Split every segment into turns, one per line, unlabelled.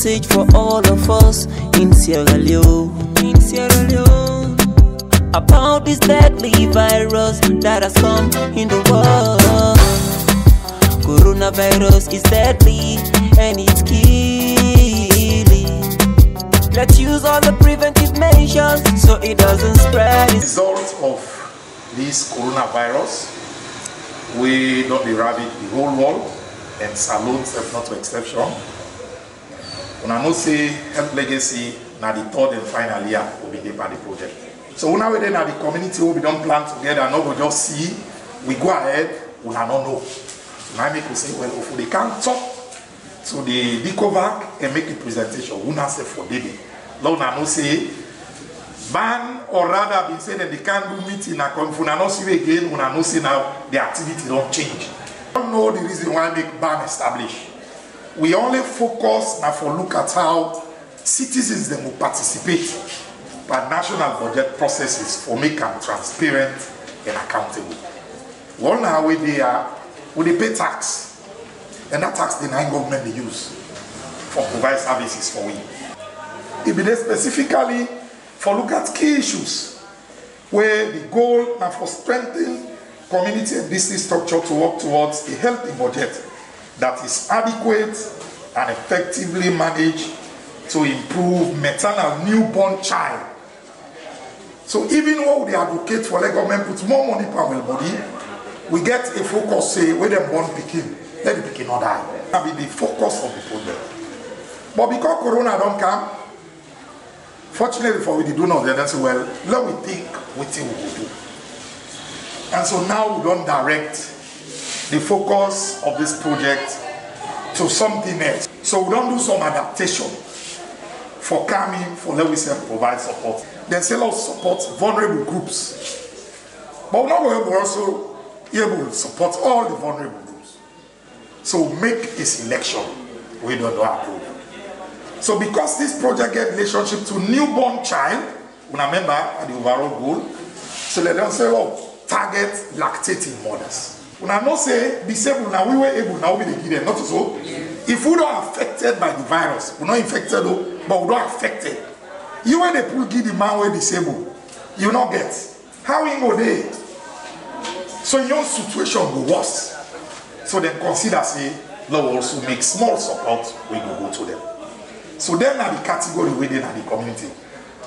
message for all of us in Sierra Leone. About this deadly virus that has come in the world. Coronavirus is deadly and it's killing. Let's use all the preventive measures so it doesn't spread.
As a result of this coronavirus, we don't ravage the whole world, and salutes have not to exception. When I know say Health Legacy now the third and final year will be there by the project. So when we then at the community we don't plan together, no we just see, we go ahead, we don't know. So now make we say, well, if they can't talk, so they cover and make the presentation. We not say for daily. Now no say ban or rather been saying that they can't do meeting and come for not see again, we not say now the activity don't change. I don't know the reason why make ban established. We only focus now for look at how citizens then will participate by national budget processes for make them transparent and accountable. One now where they pay tax, and that tax the nine government they use for provide services for we. It be there specifically for look at key issues where the goal now for strengthening community and business structure to work towards a healthy budget that is adequate and effectively managed to improve maternal newborn child. So even when we advocate for the government put more money per well body, we get a focus say where them born picking, let the picking not die. That be the focus of the project. But because Corona don't come, fortunately for we do not, then say, well, let we think what we will do. And so now we don't direct the focus of this project to something else. So we don't do some adaptation for coming, for let we say provide support. Then say let's support vulnerable groups. But we're not going to also able to support all the vulnerable groups. So make a selection we don't approve. So because this project get relationship to newborn child, remember at the overall goal, so let them say, oh, target lactating mothers. When I not say disabled now, we were able now we give them, not so. If we don't affected by the virus, we're not infected though, but we don't affected. You when they pull give the man who disabled, you not get. How you go there? So your situation will worse. So then consider say, Lord also make small support when you go to them. So then are the category within the community.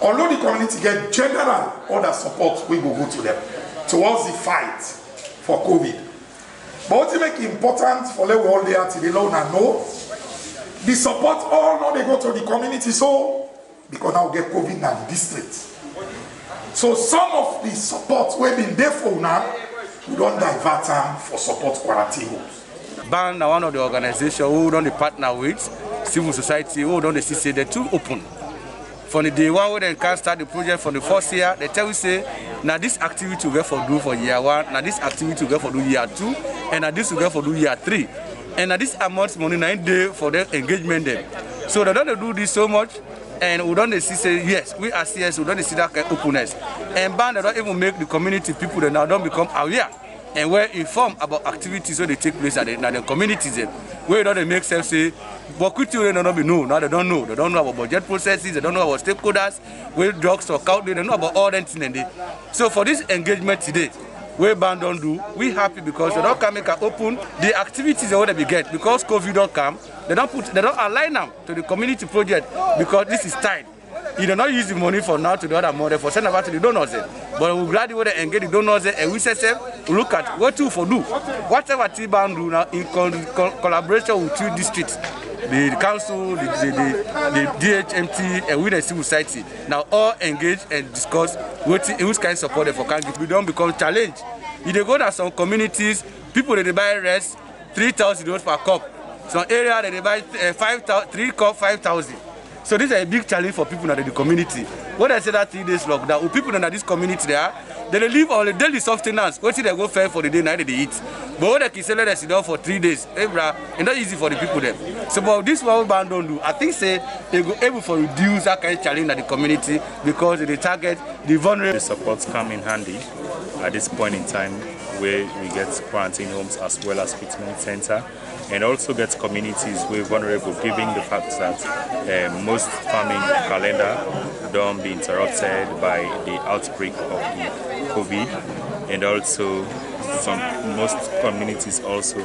Although the community get general other support, we go to them towards the fight for COVID. But what is make important for the world there to the Lord and know the support all now they go to the community so because now get COVID in the district. So some of the support we've been there for now, we don't divert them for support quarantine homes.
BAN are one of the organizations who don't partner with civil society who don't see they're too open. From the day one when they can start the project from the first year, they tell you say, now this activity will get for do for year one, now this activity will get for do year two, and now this will get for do year three. And now this amount of money 9 days for their engagement them. So they don't do this so much, and we don't see say yes, we as CS, we don't see that kind of openness. And BAN they don't even make the community people that now don't become aware and we're informed about activities where they take place at the communities. Where don't they make sense say, but quickly they don't know. Now they don't know. They don't know about budget processes. They don't know about stakeholders. Where drugs or count. They don't know about all that things. So for this engagement today, where BAN don't do, we happy because they don't come make it open. The activities they want to get because COVID don't come. They don't align them to the community project because this is tight. You do not use the money for now to the other money for send about to the donors. But we're glad they engage the donors and we say look at what to for do. Whatever BAN do now in collaboration with 2 districts, the council, the DHMT, and with the civil society. Now all engage and discuss which kind of support for can we don't become challenged. If they go to some communities, people they buy rice 3,000 per cup. Some area they buy 3 cup 5,000. So this is a big challenge for people in the community. When I say that 3 days lockdown, people in this community there, they live on the daily sustenance. What they go fair for the day, night they eat. But when they can sell it, sit down for 3 days, it's not easy for the people there. So but this what BAN don't do. I think say they go able to reduce that kind of challenge in the community because they target the vulnerable.
The supports come in handy at this point in time where we get quarantine homes as well as treatment center. and also get communities where vulnerable, given the fact that most farming calendar don't be interrupted by the outbreak of the COVID, and also most communities also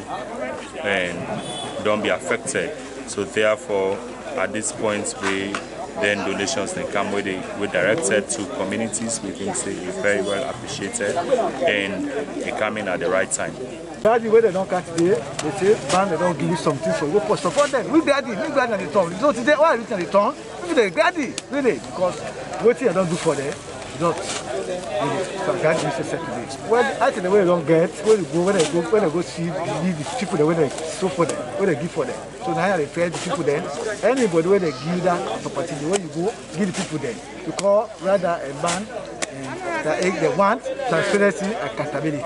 don't be affected. So therefore, at this point, then donations can come with directed to communities. We think say is very well appreciated and it coming at the right time.
Daddy, where they don't catch today, they say, man, they don't give you something for you. Go support them. We daddy on the tongue. So today, why are you on the tongue? We the daddy, really, because what I don't do for them, not really. So daddy is set today. Well, I think the way they don't get, when they go see the people that when they so for them, when they give for them. So now they pay the people then. Anybody where they give that opportunity, when you go, give the people then. You call rather a man. They want transparency and accountability.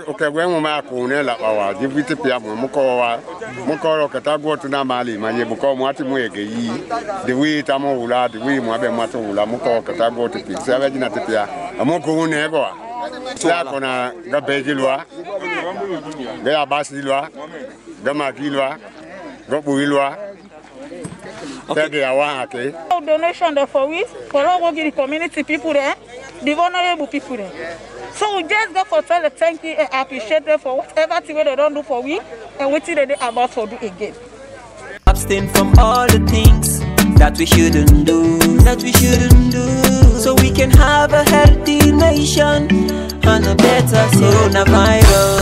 Okay, when we make la power, the VTP Moko Katago to Namali, my Yaboko Matimuegi, the way Tamoula, the way Mabe Matula, Moko Katago to Pix, Savagina Tipia, Amoko Nego, Slacona, Gabegilwa, Gaya Basilwa, Gamakilwa, Gobuilwa. Okay.
Donation there for we, for all the community people there, the vulnerable people there. So we just go for tell the thank you and appreciate them for whatever thing they don't do for we and what they about to do again.
Abstain from all the things that we shouldn't do, so we can have a healthy nation and a better coronavirus.